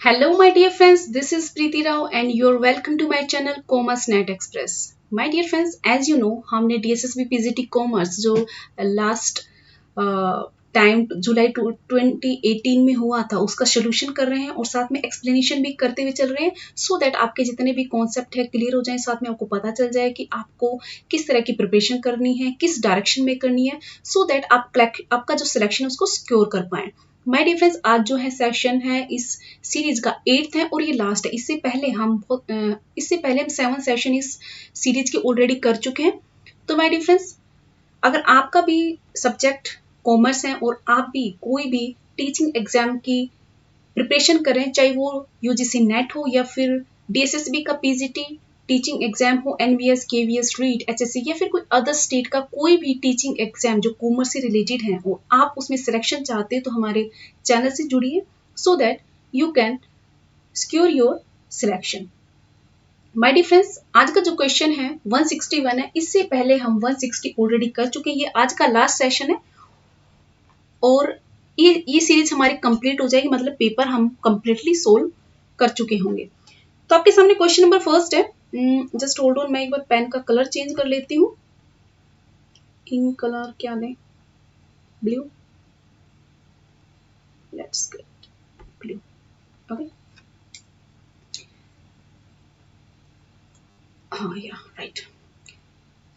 Hello, my dear friends. This is Preeti Rao, and you're welcome to my channel Commerce Net Express. My dear friends, as you know, हमने DSSB PGT Commerce जो last time जुलाई 2018 में हुआ था उसका solution कर रहे हैं और साथ में एक्सप्लेनेशन भी करते हुए चल रहे हैं सो दैट आपके जितने भी कॉन्सेप्ट है क्लियर हो जाए, साथ में आपको पता चल जाए कि आपको किस तरह की प्रिपरेशन करनी है, किस डायरेक्शन में करनी है, सो दैट आपका जो सिलेक्शन है उसको सिक्योर कर पाए। माय डियर फ्रेंड्स, आज जो है सेशन है इस सीरीज का 8th है और ये लास्ट है। इससे पहले हम 7 सेशन इस सीरीज के ऑलरेडी कर चुके हैं। तो माय डियर फ्रेंड्स, अगर आपका भी सब्जेक्ट कॉमर्स है और आप भी कोई भी टीचिंग एग्जाम की प्रिपरेशन करें, चाहे वो यूजीसी नेट हो या फिर डीएसएसबी का पीजीटी टीचिंग एग्जाम हो, एनवीएस, केवीएस, रीट, एचएससी या फिर कोई अदर स्टेट का कोई भी टीचिंग एग्जाम जो कॉमर्स से रिलेटेड है और आप उसमें सिलेक्शन चाहते हैं तो हमारे चैनल से जुड़िए so that you can secure your selection. My dear friends, आज का जो क्वेश्चन है 161 है। इससे पहले हम 160 ऑलरेडी कर चुके हैं। ये आज का लास्ट सेशन है और ये सीरीज हमारी कंप्लीट हो जाएगी, मतलब पेपर हम कंप्लीटली सोल्व कर चुके होंगे। तो आपके सामने क्वेश्चन नंबर फर्स्ट है। जस्ट होल्ड ऑन, मैं एक बार पेन का कलर चेंज कर लेती हूँ। इन कलर क्या लें? Blue. Let's get blue. Okay, हाँ या right.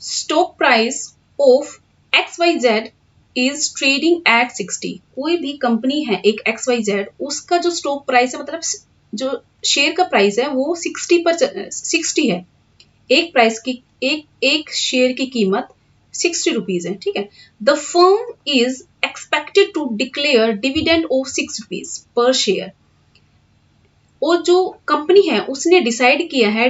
Stock price of XYZ is trading at 60। कोई भी कंपनी है एक XYZ, उसका जो स्टॉक प्राइस है, मतलब जो शेयर का प्राइस है वो 60 है। एक शेयर की कीमत 60 रुपीज है, ठीक है। The firm is expected to declare dividend of 6 rupees per share. और जो कंपनी है उसने डिसाइड किया है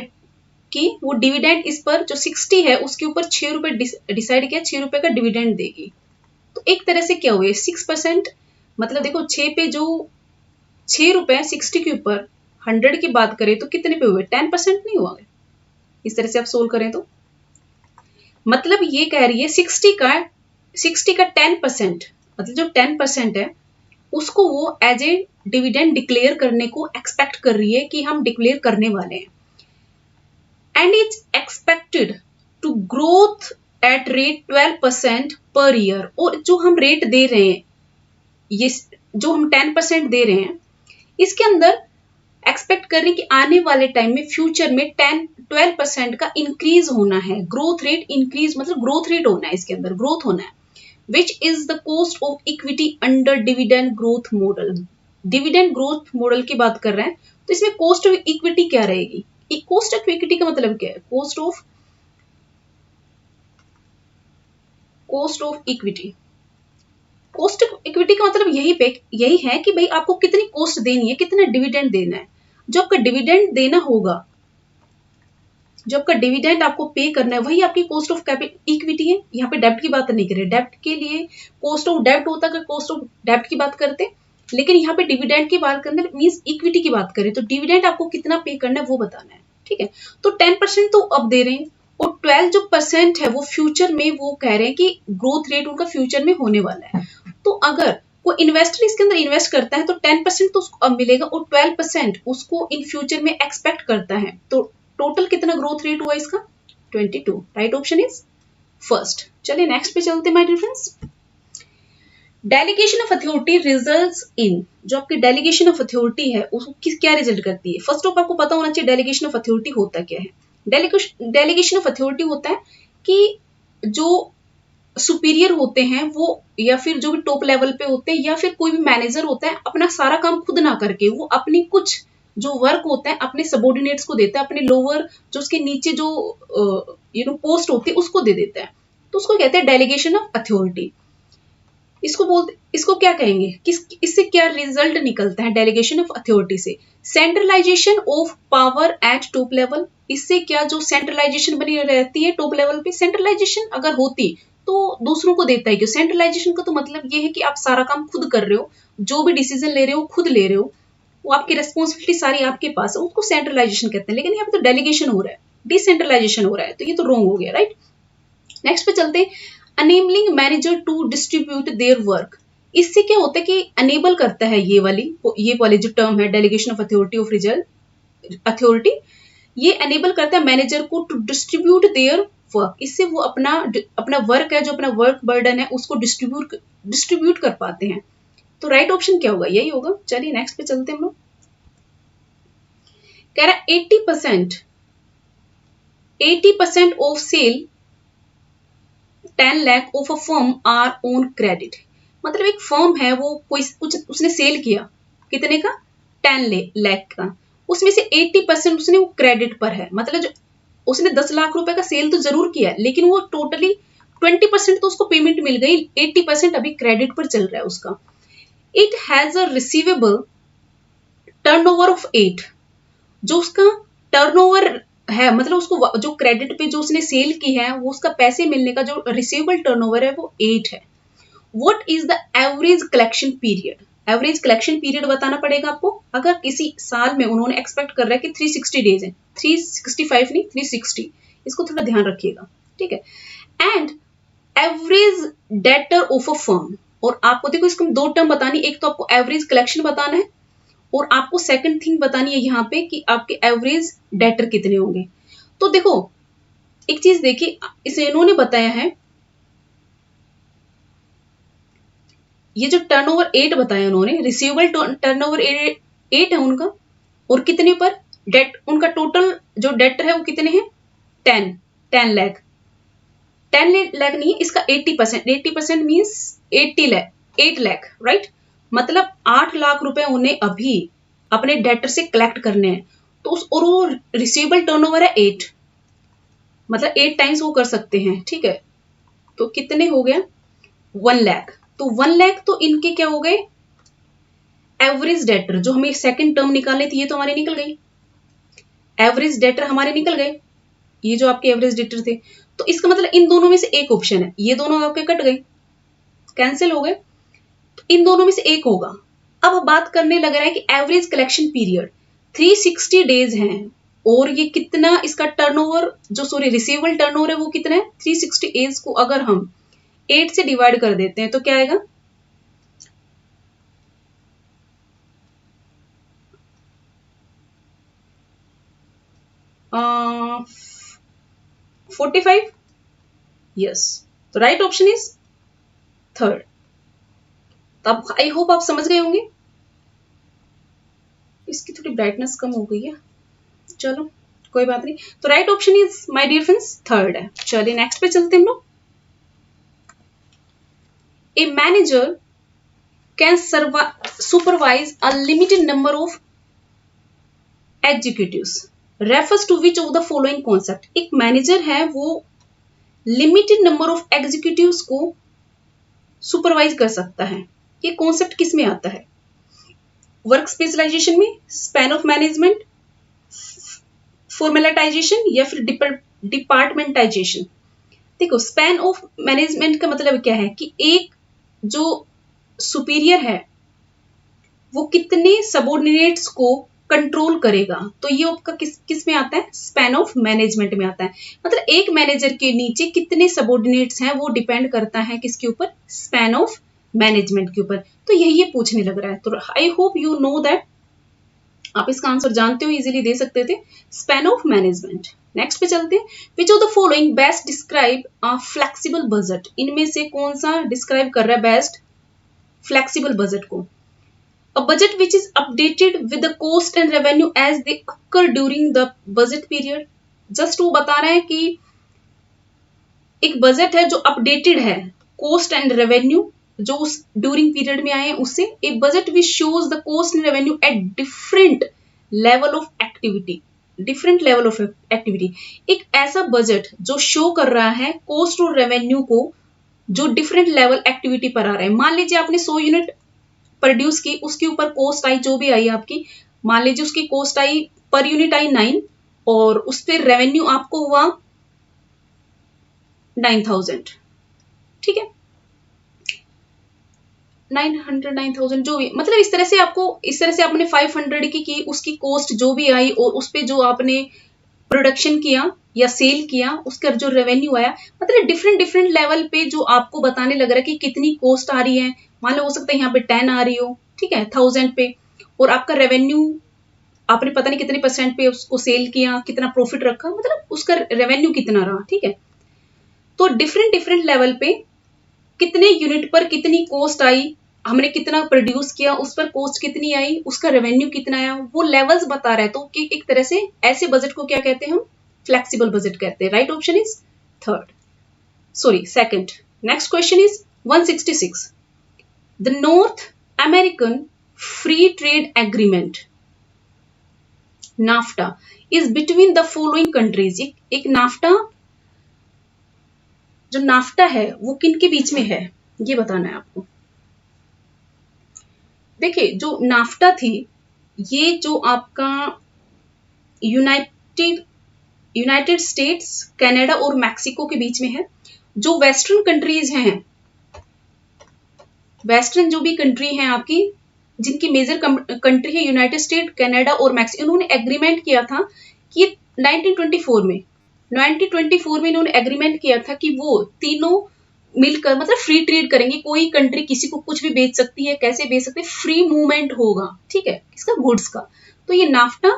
कि वो डिविडेंड इस पर जो 60 है उसके ऊपर 6 रुपए डिसाइड किया, 6 रुपए का डिविडेंड देगी। तो एक तरह से क्या हुए 6%, मतलब देखो 6 पे जो 6 रुपए 60 के ऊपर 100 की बात करें तो कितने पे हुए? 10% नहीं हुआ? इस तरह से आप सोल्व करें तो मतलब ये कह रही है 60 का 10%, मतलब जो 10% है उसको वो एज ए डिविडेंड डिक्लेयर करने को एक्सपेक्ट कर रही है कि हम डिक्लेयर करने वाले हैं। And is expected to growth at rate 12% per year. और जो हम रेट दे रहे हैं, ये जो हम 10% दे रहे हैं, इसके अंदर एक्सपेक्ट कर रहे हैं कि आने वाले टाइम में फ्यूचर में 12% का इंक्रीज होना है। ग्रोथ रेट इंक्रीज मतलब ग्रोथ रेट होना है, इसके अंदर ग्रोथ होना है। Which is the cost of equity under dividend growth model. Dividend growth model की बात कर रहे हैं तो इसमें कॉस्ट ऑफ इक्विटी क्या रहेगी? कॉस्ट ऑफ इक्विटी का मतलब क्या है? Cost of equity. Cost of equity का मतलब यही है कि भाई आपको कितनी कॉस्ट देनी है, कितना डिविडेंड देना है। जो आपका डिविडेंड देना होगा, जो आपका डिविडेंड आपको पे करना है, वही आपकी कॉस्ट ऑफ इक्विटी है। यहाँ पे डेब्ट की बात नहीं करें, डेब्ट के लिए कॉस्ट ऑफ डेब्ट होता है, कॉस्ट ऑफ डेब्ट की बात करते, लेकिन यहाँ पे डिविडेंड की बात करने मींस इक्विटी की बात करें तो डिविडेंड आपको कितना पे करना है वो बताना है, ठीक है। तो 10% तो अब दे रहे हैं और 12% है वो फ्यूचर में, वो कह रहे हैं कि ग्रोथ रेट उनका फ्यूचर में होने वाला है। तो अगर कोई इन्वेस्टर इसके अंदर इन्वेस्ट करता है तो 10% तो उसको अब मिलेगा और 12% उसको इन फ्यूचर में एक्सपेक्ट करता है। तो टोटल कितना ग्रोथ रेट हुआ इसका? 22। Right option is first. चलिए नेक्स्ट पे चलते हैं my dear friends. Delegation of authority results in. जो आपकी डेलीगेशन ऑफ अथॉरिटी है उसको क्या रिजल्ट करती है? फर्स्ट ऑफ आपको पता होना चाहिए डेलीगेशन ऑफ अथॉरिटी होता क्या है। डेलीगेशन ऑफ अथॉरिटी होता है कि जो सुपीरियर होते हैं वो, या फिर जो भी टॉप लेवल पे होते हैं, या फिर कोई भी मैनेजर होता है, अपना सारा काम खुद ना करके वो अपनी कुछ जो वर्क होता है अपने सबॉर्डिनेट्स को देता है, अपने लोअर जो उसके नीचे जो पोस्ट होती है उसको दे देता है। तो उसको कहते हैं डेलीगेशन ऑफ अथॉरिटी। इसको क्या कहेंगे? इससे क्या रिजल्ट निकलता है डेलीगेशन ऑफ अथॉरिटी से? Centralisation of power at top level. इससे क्या जो सेंट्रलाइजेशन बनी रहती है टॉप लेवल पे, सेंट्रलाइजेशन अगर होती तो दूसरों को देता है। क्यों? सेंट्रलाइजेशन का तो मतलब ये है कि आप सारा काम खुद कर रहे हो, जो भी डिसीजन ले रहे हो खुद ले रहे हो, वो आपकी रेस्पॉन्सिबिलिटी सारी आपके पास है, उसको सेंट्रलाइजेशन कहते हैं। लेकिन यहाँ पे तो डेलीगेशन हो रहा है, डिसेंट्रलाइजेशन हो रहा है, तो ये तो रॉन्ग हो गया, राइट। नेक्स्ट पे चलते हैं, enabling manager to distribute their work. इससे क्या होता है कि अनेबल करता है ये वाली जो टर्म है delegation of authority of result authority, ये अनेबल करता है मैनेजर को टू डिस्ट्रीब्यूट देयर वर्क। इससे वो अपना वर्क है, जो अपना वर्क बर्डन है उसको डिस्ट्रीब्यूट कर पाते हैं। तो राइट ऑप्शन क्या होगा? यही होगा। चलिए नेक्स्ट पे चलते हैं हम लोग। कह रहा है 80% of sale 10 lakh of a firm are on credit. मतलब एक फर्म है, वो कोई उसने सेल किया कितने का? 10 लाख का, उसमें से 80% उसने वो क्रेडिट पर है। मतलब जो उसने 10 लाख रुपए का सेल तो जरूर किया, लेकिन वो टोटली 20% तो उसको पेमेंट मिल गई, 80% अभी क्रेडिट पर चल रहा है उसका। It has a receivable turnover of 8। जो उसका टर्नओवर है, मतलब उसको जो क्रेडिट पे जो उसने सेल की है, वो उसका पैसे मिलने का जो रिसीवेबल टर्नओवर है वो 8 है। What is the average collection period? Average collection period बताना पड़ेगा आपको। अगर किसी साल में उन्होंने एक्सपेक्ट कर रहा है कि 360 डेज है, 365 नहीं 360, इसको थोड़ा ध्यान रखिएगा, ठीक है। And average debtor of a firm, और आपको देखो इसको दो टर्म बतानी, एक तो आपको एवरेज कलेक्शन बताना है और आपको सेकंड थिंग बतानी है यहाँ पे कि आपके एवरेज डेटर कितने होंगे। तो देखो एक चीज देखिए, इसे इन्होंने बताया है, ये जो टर्नओवर 8 बताया उन्होंने, रिसीवेबल टर्नओवर 8 है उनका, और कितने पर डेट, उनका टोटल जो डेटर है वो कितने हैं? 10 लाख। 10 लाख नहीं, इसका 80%, 80% मीन्स 8 लाख, राइट। मतलब 8 लाख रुपए उन्हें अभी अपने डेटर से कलेक्ट करने हैं। तो और वो रिसीवेबल टर्नओवर है 8, मतलब 8 टाइम्स वो कर सकते हैं, ठीक है। तो कितने हो गया? 1 लाख। तो 1 लाख तो इनके क्या हो गए? Average debtor. जो हमें सेकंड टर्म निकालनी थी ये तो हमारी निकल गई, एवरेज डेटर हमारे निकल गए, ये जो आपके एवरेज डेटर थे। तो इसका मतलब इन दोनों में से एक ऑप्शन है, ये दोनों आपके कट गए, कैंसिल हो गए, तो इन दोनों में से एक होगा। अब बात करने लग रहा है कि एवरेज कलेक्शन पीरियड 360 डेज है, और ये कितना इसका टर्नओवर, जो सॉरी रिसीवेबल टर्नओवर है वो कितना है? 360 डेज को अगर हम 8 से डिवाइड कर देते हैं तो क्या आएगा? 45। यस, तो राइट ऑप्शन इज थर्ड। तब आई होप आप समझ गए होंगे। इसकी थोड़ी ब्राइटनेस कम हो गई है, चलो कोई बात नहीं। तो right option is my dear friends third है। चलिए नेक्स्ट पे चलते हैं हम लोग। A manager can supervise a limited number of executives refers to which of the following concept. एक मैनेजर है, वो लिमिटेड नंबर ऑफ एग्जीक्यूटिव्स को सुपरवाइज कर सकता है। ये कॉन्सेप्ट किस में आता है? वर्क स्पेशलाइजेशन में, स्पैन ऑफ मैनेजमेंट, फॉर्मेलाइजेशन, या फिर डिपार्टमेंटाइजेशन। देखो स्पैन ऑफ मैनेजमेंट का मतलब क्या है कि एक जो सुपीरियर है वो कितने सबऑर्डिनेट्स को कंट्रोल करेगा। तो ये आपका किस में आता है? स्पैन ऑफ मैनेजमेंट में आता है। मतलब एक मैनेजर के नीचे कितने सबऑर्डिनेट्स हैं वो डिपेंड करता है किसके ऊपर? स्पैन ऑफ मैनेजमेंट के ऊपर। तो यही ये पूछने लग रहा है। तो आई होप यू नो दैट, आप इसका आंसर जानते हो, इजीली दे सकते थे, स्पैन ऑफ मैनेजमेंट। नेक्स्ट पे चलते हैं। विच of the following best describe a flexible budget. इनमें से कौन सा डिस्क्राइब कर रहा है बेस्ट फ्लेक्सिबल बजट को? A budget which is updated with the cost and revenue as they occur during the budget period. Just वो बता रहे हैं कि एक बजट है जो अपडेटेड है कोस्ट एंड रेवेन्यू जो उस ड्यूरिंग पीरियड में आए हैं उससे। A budget which shows the cost and revenue at different level of activity. Different level of activity, एक ऐसा बजट जो शो कर रहा है कोस्ट और रेवेन्यू को जो डिफरेंट लेवल एक्टिविटी पर आ रहा है। मान लीजिए आपने 100 यूनिट प्रोड्यूस की, उसके ऊपर कॉस्ट आई जो भी आई आपकी, मान लीजिए उसकी कॉस्ट आई पर यूनिट आई 9, और उस पर रेवेन्यू आपको हुआ 9000, ठीक है, 900 9000 जो भी, मतलब इस तरह से आपने 500 की उसकी कॉस्ट जो भी आई और उस पर जो आपने प्रोडक्शन किया या सेल किया, उसका जो रेवेन्यू आया, मतलब डिफरेंट डिफरेंट लेवल पे जो आपको बताने लग रहा है कि कितनी कॉस्ट आ रही है। मान लो हो सकता है यहाँ पे 10 आ रही हो, ठीक है, 1000 पे, और आपका रेवेन्यू आपने पता नहीं कितने % पे उसको सेल किया, कितना प्रॉफिट रखा, मतलब उसका रेवेन्यू कितना रहा, ठीक है। तो डिफरेंट डिफरेंट लेवल पे कितने यूनिट पर कितनी कॉस्ट आई, हमने कितना प्रोड्यूस किया, उस पर कॉस्ट कितनी आई, उसका रेवेन्यू कितना आया, वो लेवल्स बता रहा है। तो कि एक तरह से ऐसे बजट को क्या कहते हैं हम, फ्लेक्सिबल बजट कहते हैं। Right option is second. Next question is 166। The north American free trade agreement NAFTA is between the following countries. एक नाफ्टा, जो नाफ्टा है वो किन के बीच में है, ये बताना है आपको। देखिए जो नाफ्टा थी, ये जो आपका यूनाइटेड स्टेट्स, कनाडा और मैक्सिको के बीच में है। जो वेस्टर्न कंट्रीज हैं, वेस्टर्न जो भी कंट्री हैं आपकी, जिनकी मेजर कंट्री है यूनाइटेड स्टेट, कनाडा और मैक्सिको, इन्होंने एग्रीमेंट किया था कि 1924 में इन्होंने एग्रीमेंट किया था कि वो तीनों मिलकर मतलब फ्री ट्रेड करेंगे। कोई कंट्री किसी को कुछ भी बेच सकती है, कैसे बेच सकती है, फ्री मूवमेंट होगा, ठीक है, किसका, गुड्स का। तो ये नाफ्टा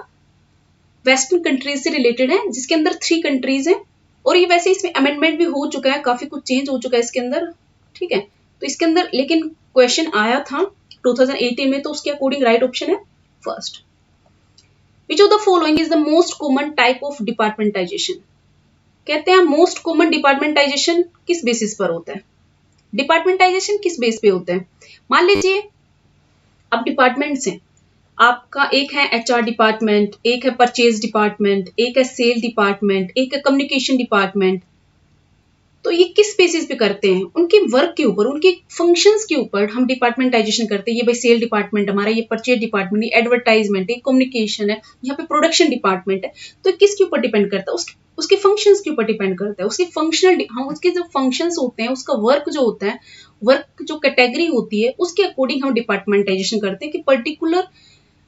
वेस्टर्न कंट्रीज से रिलेटेड है, जिसके अंदर 3 कंट्रीज हैं, और ये वैसे इसमें अमेंडमेंट भी हो चुका है, काफी कुछ चेंज हो चुका है इसके अंदर, ठीक है। तो इसके अंदर लेकिन क्वेश्चन आया था 2018 में, तो उसके अकॉर्डिंग राइट ऑप्शन है first. Which of the following is the most common type of departmentalization. कहते हैं मोस्ट कॉमन डिपार्टमेंटाइजेशन किस बेसिस पर होता है, डिपार्टमेंटाइजेशन किस बेस पे होता है। मान लीजिए अब डिपार्टमेंट्स हैं आपका, एक है HR डिपार्टमेंट, एक है परचेज डिपार्टमेंट, एक है सेल डिपार्टमेंट, एक है कम्युनिकेशन डिपार्टमेंट। तो ये किस बेसिस पे करते हैं, उनके वर्क के ऊपर, उनके फंक्शंस के ऊपर हम डिपार्टमेंटाइजेशन करते हैं। ये भाई सेल डिपार्टमेंट हमारा, ये परचेज डिपार्टमेंट, ये एडवर्टाइजमेंट है, कम्युनिकेशन है, यहाँ पे प्रोडक्शन डिपार्टमेंट है। तो किसके ऊपर डिपेंड करता है, उसके फंक्शंस के ऊपर डिपेंड करता है, उसके फंक्शनल, हम उसके जो फंक्शंस होते हैं, उसका वर्क जो होता है, वर्क जो कैटेगरी होती है, उसके अकॉर्डिंग हम डिपार्टमेंटाइजेशन करते हैं कि पर्टिकुलर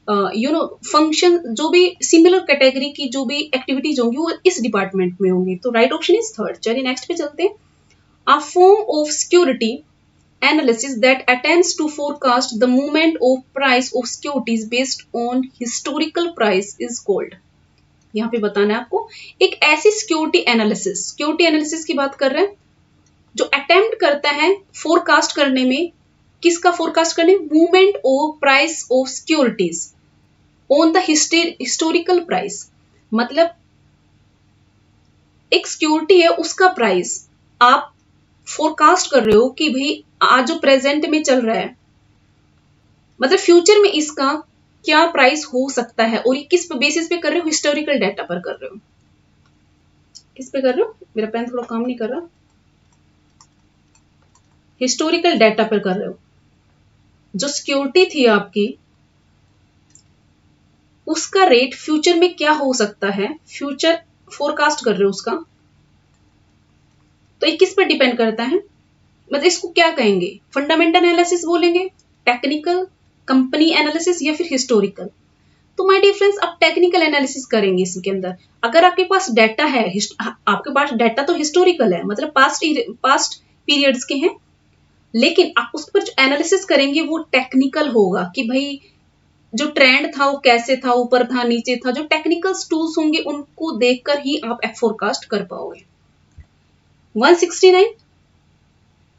फंक्शन जो भी सिमिलर कैटेगरी की जो भी एक्टिविटीज होंगी वो इस डिपार्टमेंट में होंगी। तो राइट ऑप्शन इज थर्ड। चलिए नेक्स्ट पे चलते हैं। A form of security analysis that attempts to forecast the movement of price of securities based on historical price is called. यहाँ पे बताना है आपको, एक ऐसी सिक्योरिटी एनालिसिस की बात कर रहे हैं जो अटेम्प्ट करता है फोरकास्ट करने में, किसका फोरकास्ट करने, movement of price of securities on the historical price. मतलब एक सिक्योरिटी है, उसका प्राइस आप फोरकास्ट कर रहे हो कि भाई आज जो प्रेजेंट में चल रहा है, मतलब फ्यूचर में इसका क्या प्राइस हो सकता है, और ये किस बेसिस पे कर रहे हो, हिस्टोरिकल डाटा पर कर रहे हो। किस पे कर रहे हो, मेरा पेन थोड़ा काम नहीं कर रहा, हिस्टोरिकल डाटा पर कर रहे हो। जो सिक्योरिटी थी आपकी, उसका रेट फ्यूचर में क्या हो सकता है, फ्यूचर फोरकास्ट कर रहे हो उसका। तो ये किस पर डिपेंड करता है, मतलब इसको क्या कहेंगे, फंडामेंटल एनालिसिस बोलेंगे, टेक्निकल, कंपनी एनालिसिस, या फिर हिस्टोरिकल। तो माय डियर फ्रेंड्स, आप टेक्निकल एनालिसिस करेंगे इसके अंदर। अगर आपके पास डाटा है, आपके पास डाटा तो हिस्टोरिकल है, मतलब पास्ट पीरियड्स के हैं, लेकिन आप उस पर जो एनालिसिस करेंगे वो टेक्निकल होगा कि भाई जो ट्रेंड था वो कैसे था, ऊपर था, नीचे था। जो टेक्निकल टूल्स होंगे उनको देखकर ही आप फोरकास्ट कर पाओगे। 169,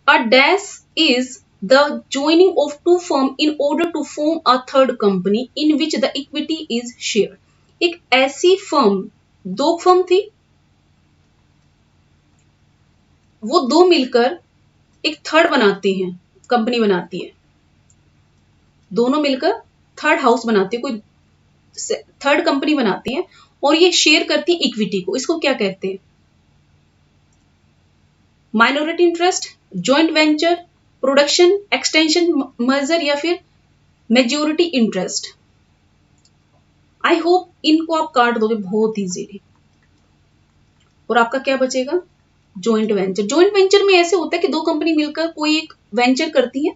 a dash is the joining of two firms in order to form a third company in which the equity is shared। एक ऐसी फर्म, 2 फर्म थी, वो 2 मिलकर एक थर्ड बनाती हैं, कंपनी बनाती है, दोनों मिलकर थर्ड हाउस बनाती है, कोई थर्ड कंपनी बनाती है, और ये शेयर करती है इक्विटी को। इसको क्या कहते हैं, minority interest, joint venture, production extension merger, या फिर मेजोरिटी इंटरेस्ट। आई होप इनको आप काट दोगे बहुत इजीली, और आपका क्या बचेगा, जॉइंट वेंचर। जॉइंट वेंचर में ऐसे होता है कि 2 कंपनी मिलकर कोई एक वेंचर करती है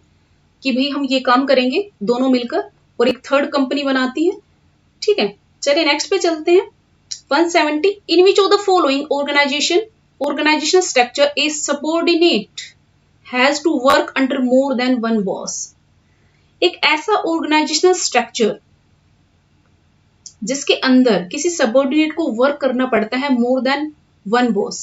कि भाई हम ये काम करेंगे दोनों मिलकर, और एक थर्ड कंपनी बनाती है, ठीक है। चलिए नेक्स्ट पे चलते हैं। 170, in which of the following organizational structure a subordinate has to work under more than one boss? एक ऐसा ऑर्गेनाइजेशनल स्ट्रक्चर जिसके अंदर किसी सबऑर्डिनेट को वर्क करना पड़ता है more than one boss.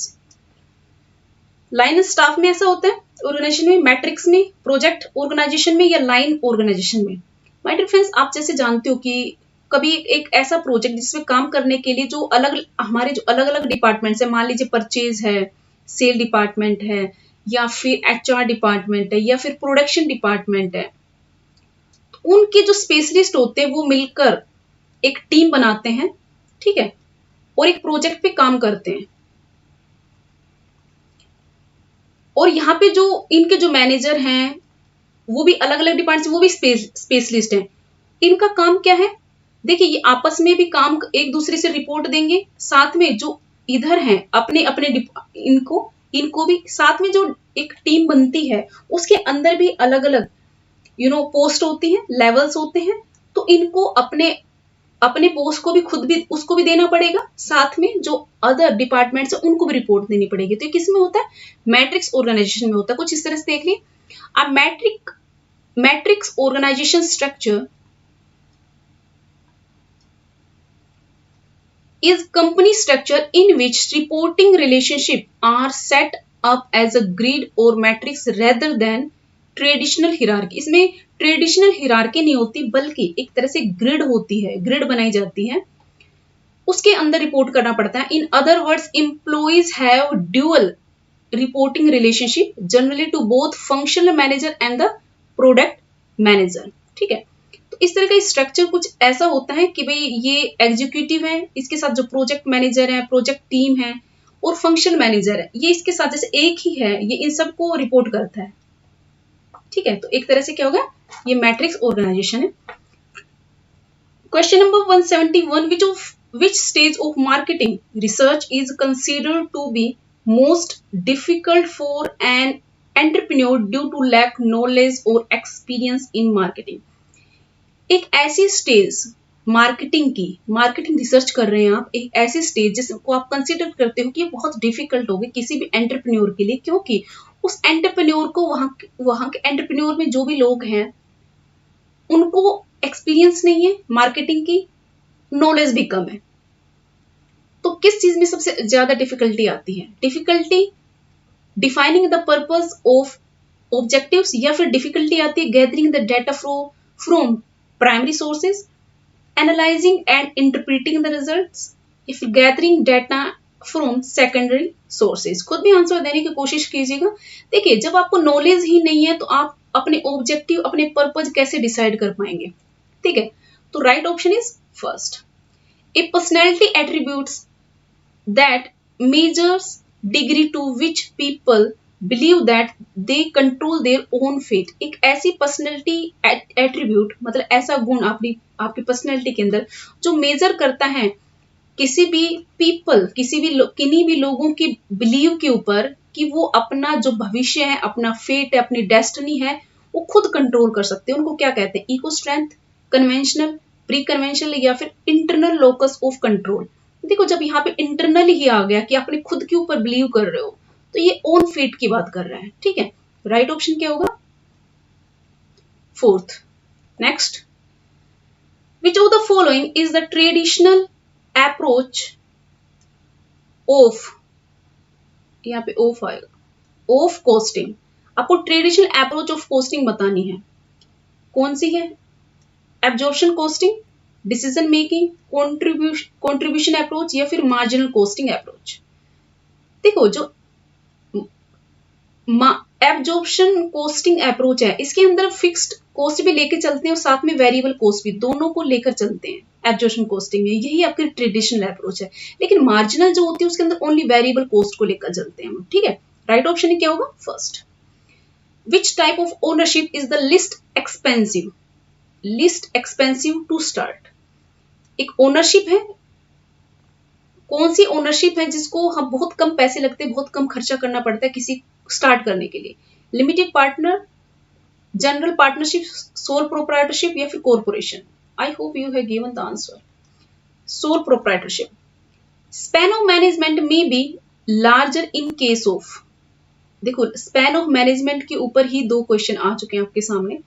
Line staff में ऐसा होता है ऑर्गेनाइजेशन में, मैट्रिक्स में, प्रोजेक्ट ऑर्गेनाइजेशन में, या लाइन ऑर्गेनाइजेशन में। माय डियर फ्रेंड्स, आप जैसे जानते हो कि कभी एक ऐसा प्रोजेक्ट जिसमें काम करने के लिए जो हमारे जो अलग अलग डिपार्टमेंट्स है, मान लीजिए परचेज है, सेल डिपार्टमेंट है, या फिर एचआर डिपार्टमेंट है, या फिर प्रोडक्शन डिपार्टमेंट है, तो उनके जो स्पेशलिस्ट होते हैं वो मिलकर एक टीम बनाते हैं, ठीक है, और एक प्रोजेक्ट पे काम करते हैं। और यहाँ पे जो इनके जो मैनेजर हैं वो भी अलग अलग डिपार्टमेंट से, वो भी स्पेशलिस्ट हैं। इनका काम क्या है? देखिए, ये आपस में भी काम एक दूसरे से रिपोर्ट देंगे, साथ में जो इधर हैं अपने अपने इनको भी साथ में जो एक टीम बनती है उसके अंदर भी अलग अलग पोस्ट होती हैं, लेवल्स होते हैं। तो इनको अपने अपने पोस्ट को भी खुद भी उसको भी देना पड़ेगा, साथ में जो अदर डिपार्टमेंट्स है उनको भी रिपोर्ट देनी पड़ेगी। तो ये किस में होता है? मैट्रिक्स ऑर्गेनाइजेशन में होता है। कुछ इस तरह से देख लिए। अब matrix organisation structure is company structure in which reporting relationship are set up as a grid or matrix rather than traditional hierarchy। इसमें ट्रेडिशनल हिरार्की नहीं होती, बल्कि एक तरह से ग्रिड होती है, ग्रिड बनाई जाती है, उसके अंदर रिपोर्ट करना पड़ता है। In other words, employees have dual reporting relationship generally to both functional manager and the product manager. ठीक है, तो इस तरह का स्ट्रक्चर कुछ ऐसा होता है कि भाई ये एग्जीक्यूटिव है, इसके साथ जो प्रोजेक्ट मैनेजर है, प्रोजेक्ट टीम है और फंक्शन मैनेजर है, ये इसके साथ जैसे एक ही है, ये इन सबको रिपोर्ट करता है। ठीक है, तो एक तरह से क्या होगा, ये मैट्रिक्स ऑर्गेनाइजेशन है। Question number 171, which stage of marketing research is considered to be most difficult for an entrepreneur due to lack knowledge or experience in marketing? एक ऐसी स्टेज मार्केटिंग रिसर्च कर रहे हैं आप, एक ऐसी स्टेज जिसको आप कंसिडर करते हो कि ये बहुत डिफिकल्ट होगी किसी भी एंटरप्रेन्योर के लिए, क्योंकि उस एंटरप्रेन्योर को वहां के एंटरप्रेन्योर में जो भी लोग हैं उनको एक्सपीरियंस नहीं है, मार्केटिंग की नॉलेज भी कम है। तो किस चीज में सबसे ज्यादा डिफिकल्टी आती है? Difficulty defining the purpose of objectives, या फिर डिफिकल्टी आती है gathering the data from primary sources, analysing and interpreting the results, या फिर gathering data from secondary sources. खुद भी आंसर देने की कोशिश कीजिएगा। देखिए, जब आपको नॉलेज ही नहीं है तो आप अपने ऑब्जेक्टिव, अपने पर्पज कैसे डिसाइड कर पाएंगे? ठीक है, तो right option is first. A personality attributes that measures degree to which people believe that they control their own fate. एक ऐसी पर्सनैलिटी एट्रीब्यूट, मतलब ऐसा गुण आपकी पर्सनैलिटी के अंदर जो मेजर करता है किसी भी पीपल, किन्हीं भी लोगों की बिलीव के ऊपर कि वो अपना जो भविष्य है, अपना फेट है, अपनी डेस्टिनी है, वो खुद कंट्रोल कर सकते हैं। उनको क्या कहते हैं? Ego strength, conventional, pre conventional, या फिर इंटरनल लोकस ऑफ कंट्रोल। देखो, जब यहाँ पे इंटरनल ही आ गया कि अपने खुद के ऊपर बिलीव कर रहे हो, तो ये ओन फेट की बात कर रहा है। ठीक है, राइट ऑप्शन क्या होगा? Fourth. Next, which of the following is the traditional approach of, यहाँ पे ऑफ आएगा, ऑफ कॉस्टिंग। आपको ट्रेडिशनल अप्रोच ऑफ कॉस्टिंग बतानी है। कौन सी है? Absorption costing, decision making, contribution approach, या फिर मार्जिनल कॉस्टिंग अप्रोच। देखो, जो एब्जॉर्प्शन कॉस्टिंग अप्रोच है, इसके अंदर फिक्स्ड कॉस्ट भी लेके चलते हैं और साथ में वेरिएबल कॉस्ट भी, दोनों को लेकर चलते हैं एब्जॉर्प्शन कॉस्टिंग में। यही आपकी ट्रेडिशनल अप्रोच है। लेकिन मार्जिनल जो होती है उसके अंदर ओनली वेरिएबल कॉस्ट को लेकर चलते हैं। ठीक है, राइट ऑप्शन क्या होगा? First. Which type of ownership is the least expensive to start? एक ओनरशिप है, कौन सी ओनरशिप है जिसको हम बहुत कम पैसे लगते हैं, बहुत कम खर्चा करना पड़ता है किसी स्टार्ट करने के लिए? Limited partner, general partnership, sole proprietorship, या फिर corporation? I hope you have given the answer. Sole proprietorship. Span of management में be larger in case of, देखो स्पैन ऑफ मैनेजमेंट के ऊपर ही 2 क्वेश्चन आ चुके हैं आपके सामने।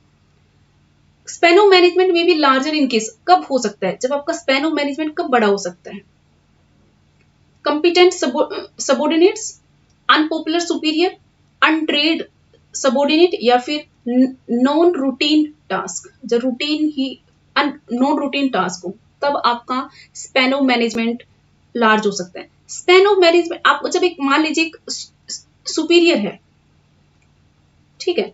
स्पैन ऑफ मैनेजमेंट में भी लार्जर इन केस कब हो सकता है, जब आपका स्पैन ऑफ मैनेजमेंट कब बड़ा हो सकता है? Competent subordinates, unpopular superior, untrained subordinate, या फिर नॉन रूटीन टास्क। जब रूटीन ही नॉन रूटीन टास्क हो तब आपका स्पैन ऑफ मैनेजमेंट लार्ज हो सकता है। स्पैन ऑफ मैनेजमेंट आप जब एक मान लीजिए सुपीरियर है, ठीक है,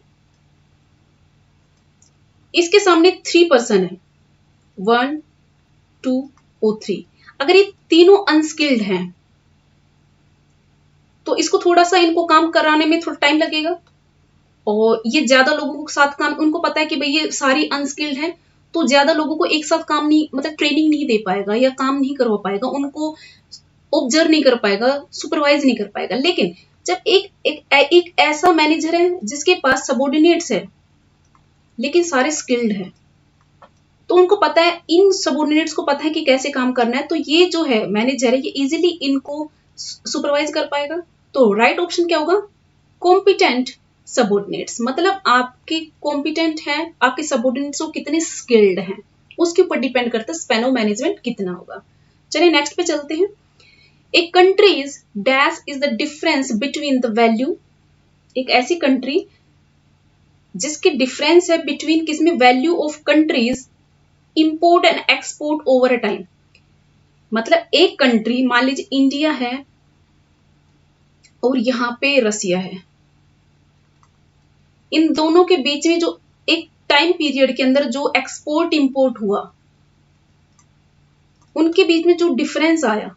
इसके सामने 3 पर्सन है, 1 2 और 3, अगर ये तीनों अनस्किल्ड हैं तो इसको थोड़ा सा इनको काम कराने में थोड़ा टाइम लगेगा, और ये ज्यादा लोगों के साथ काम, उनको पता है कि भाई ये सारी अनस्किल्ड हैं, तो ज्यादा लोगों को एक साथ काम नहीं, मतलब ट्रेनिंग नहीं दे पाएगा या काम नहीं करवा पाएगा, उनको ऑब्जर्व नहीं कर पाएगा, सुपरवाइज नहीं कर पाएगा। लेकिन जब एक ऐसा मैनेजर है जिसके पास सबॉर्डिनेट्स है लेकिन सारे स्किल्ड है, तो उनको पता है, इन सबॉर्डिनेट्स को पता है कि कैसे काम करना है, तो ये जो है मैनेजर है ये इजीली इनको सुपरवाइज कर पाएगा। तो राइट ऑप्शन क्या होगा? कॉम्पिटेंट सबॉर्डिनेट्स, मतलब आपके कॉम्पिटेंट हैं, आपके सबॉर्डिनेट्स कितने स्किल्ड हैं उसके ऊपर डिपेंड करता है स्पैन ऑफ मैनेजमेंट कितना होगा। चलिए नेक्स्ट पे चलते हैं। A country's dash is the difference between the value, एक ऐसी कंट्री जिसके डिफरेंस है बिटवीन किसमें, value of country's import and export over a time. मतलब एक कंट्री मान लीजिए इंडिया है और यहां पे रसिया है, इन दोनों के बीच में जो एक टाइम पीरियड के अंदर जो एक्सपोर्ट इंपोर्ट हुआ, उनके बीच में जो डिफरेंस आया,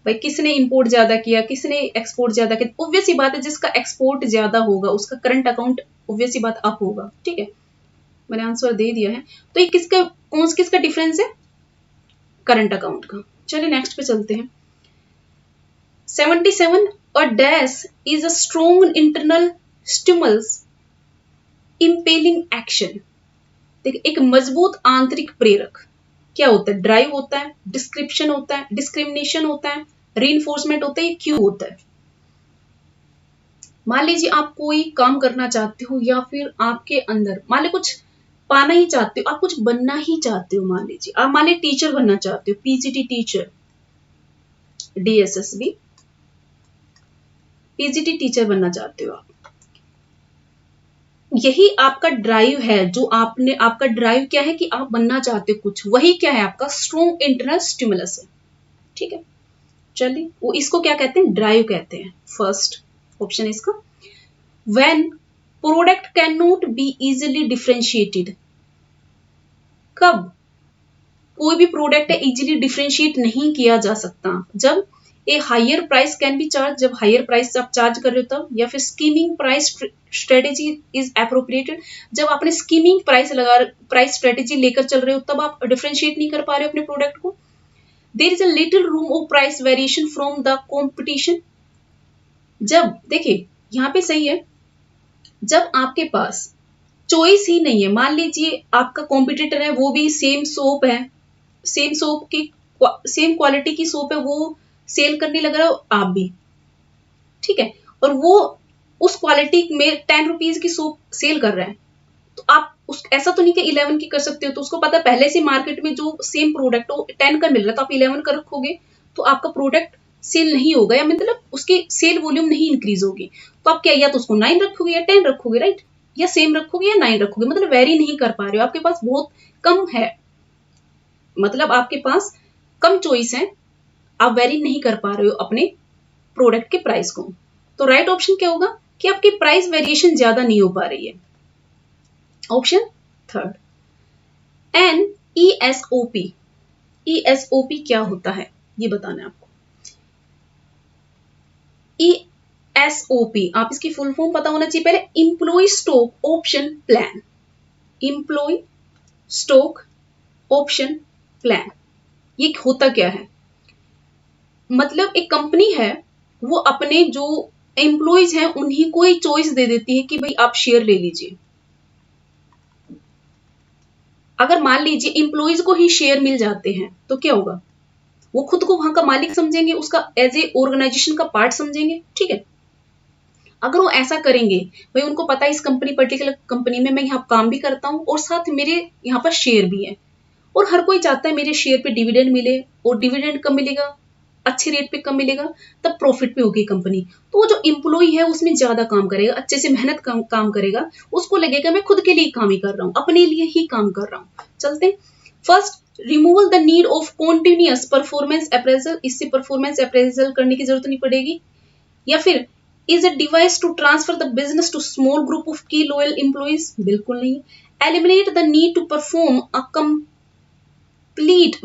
भाई किसने इंपोर्ट ज्यादा किया किसने एक्सपोर्ट ज्यादा किया, ऑब्वियस ही बात है जिसका एक्सपोर्ट ज्यादा होगा उसका करंट अकाउंट ऑब्वियस ही बात अप होगा। ठीक है, मैंने आंसर दे दिया है। तो ये किसका डिफरेंस है? करंट अकाउंट का। चलिए नेक्स्ट पे चलते हैं। 77 और dash is a strong internal stimulus impelling action. देखिए एक मजबूत आंतरिक प्रेरक क्या होता है? ड्राइव होता है, डिस्क्रिप्शन होता है, डिस्क्रिमिनेशन होता है, रीइंफोर्समेंट होता है, क्यू होता है। मान लीजिए आप कोई काम करना चाहते हो या फिर आपके अंदर मान लीजिए कुछ पाना ही चाहते हो, आप कुछ बनना ही चाहते हो, मान लीजिए आप मान लीजिए टीचर बनना चाहते हो, PGT teacher, DSSB PGT teacher बनना चाहते हो आप, यही आपका ड्राइव है, जो आपका ड्राइव क्या है कि आप बनना चाहते हो कुछ, वही क्या है आपका स्ट्रॉन्ग इंटरनल स्टिमुलस है। ठीक है, चलिए वो इसको क्या कहते हैं? ड्राइव कहते हैं। फर्स्ट ऑप्शन इसका। When product can not be easily differentiated, कब कोई भी प्रोडक्ट है इजिली डिफरेंशिएट नहीं किया जा सकता? जब a higher price can be charge, जब हायर प्राइस आप चार्ज कर रहे हो तब, या फिर skimming price strategy is appropriated, जब आपने स्कीमिंग प्राइस स्ट्रेटेजी लेकर चल रहे हो तब आप डिफरेंशिएट नहीं कर पा रहे हो अपने प्रोडक्ट को। There is a little room of price variation from the competition, जब देखिए यहां पे सही है, जब आपके पास चॉइस ही नहीं है, मान लीजिए आपका कॉम्पिटिटर है वो भी सेम सोप है, सेम क्वालिटी की सोप है, वो सेल करने लग रहा हो आप भी, ठीक है, और वो उस क्वालिटी में 10 रुपीज की सोप सेल कर रहा है, तो आप ऐसा तो नहीं कि 11 की कर सकते हो, तो उसको पता है पहले से मार्केट में जो सेम प्रोडक्ट हो 10 का मिल रहा है, तो आप 11 का रखोगे तो आपका प्रोडक्ट सेल नहीं होगा, या मतलब उसकी सेल वॉल्यूम नहीं इंक्रीज होगी, तो आप क्या या तो उसको 9 रखोगे या 10 रखोगे, राइट, या सेम रखोगे या 9 रखोगे, मतलब वेरी नहीं कर पा रहे हो, आपके पास बहुत कम है, मतलब आपके पास कम चॉइस है, आप वेरी नहीं कर पा रहे हो अपने प्रोडक्ट के प्राइस को। तो राइट ऑप्शन क्या होगा कि आपकी प्राइस वेरिएशन ज्यादा नहीं हो पा रही है। Option third. An ESOP, ESOP क्या होता है ये बताना है आपको। ईएसओपी आप इसकी फुल फॉर्म पता होना चाहिए पहले, employee stock option plan, employee stock option plan, ये होता क्या है? मतलब एक कंपनी है वो अपने जो एम्प्लॉइज हैं उन्हीं को ही चॉइस दे देती है कि भाई आप शेयर ले लीजिए। अगर मान लीजिए एम्प्लॉइज को ही शेयर मिल जाते हैं तो क्या होगा? वो खुद को वहां का मालिक समझेंगे, उसका एज ए ऑर्गेनाइजेशन का पार्ट समझेंगे, ठीक है। अगर वो ऐसा करेंगे, भाई उनको पता है इस कंपनी, पर्टिकुलर कंपनी में मैं यहाँ काम भी करता हूँ और साथ मेरे यहाँ पर शेयर भी है, और हर कोई चाहता है मेरे शेयर पे डिविडेंड मिले, और डिविडेंड कब मिलेगा, अच्छे रेट पे कब मिलेगा, तब प्रॉफिट पे होगी कंपनी। तो वो जो इम्प्लॉय है उसमें ज्यादा काम करेगा, अच्छे से मेहनत काम करेगा, उसको लगेगा मैं खुद के लिए काम ही कर रहा हूँ, अपने लिए ही काम कर रहा हूँ। चलते first, removal the need of continuous performance appraisal, इससे परफॉर्मेंस अप्रेजल करने की जरूरत नहीं पड़ेगी। या फिर is a device to transfer the business to small group of key loyal employees, बिल्कुल नहीं। Eliminate the need to perform a complete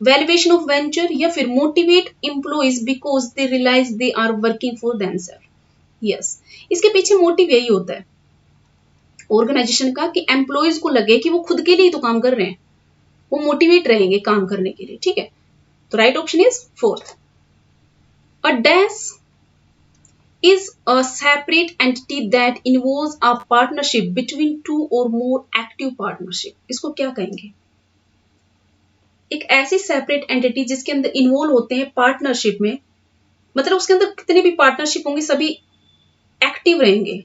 valuation of venture, या फिर motivate employees because they realise they are working for themself. Yes, इसके पीछे motive यही होता है organisation का, कि एम्प्लॉइज को लगे कि वो खुद के लिए तो काम कर रहे हैं, वो मोटिवेट रहेंगे काम करने के लिए, ठीक है। तो right option is fourth. A dash is a separate entity that involves a partnership between two or more active partnership, इसको क्या कहेंगे? एक ऐसी सेपरेट एंटिटी जिसके अंदर इन्वॉल्व होते हैं पार्टनरशिप में, मतलब उसके अंदर कितने भी पार्टनरशिप होंगे सभी एक्टिव रहेंगे,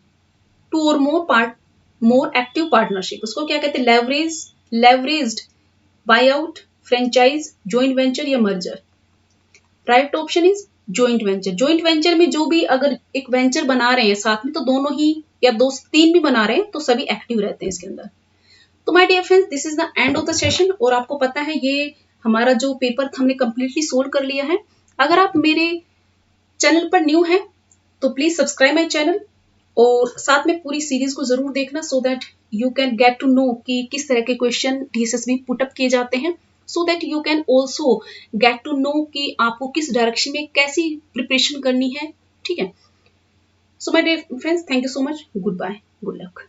टू और मोर एक्टिव पार्टनरशिप, उसको क्या कहते हैं? Leveraged, buy out, franchise, joint venture या merger. Right option is joint venture. Joint venture में जो भी अगर एक वेंचर बना रहे हैं साथ में, तो दोनों ही या दो तीन भी बना रहे हैं तो सभी एक्टिव रहते हैं इसके अंदर। तो my dear friends, this is the end of the session, और आपको पता है ये हमारा जो पेपर था हमने कंप्लीटली सोल्व कर लिया है। अगर आप मेरे चैनल पर न्यू हैं तो प्लीज सब्सक्राइब माई चैनल, और साथ में पूरी सीरीज को जरूर देखना, so that you can get to know कि किस तरह के क्वेश्चन डीएसएसबी पुटअप किए जाते हैं, so that you can also get to know कि आपको किस डायरेक्शन में कैसी प्रिपरेशन करनी है, ठीक है। So my dear friends, thank you so much. Goodbye. Good luck.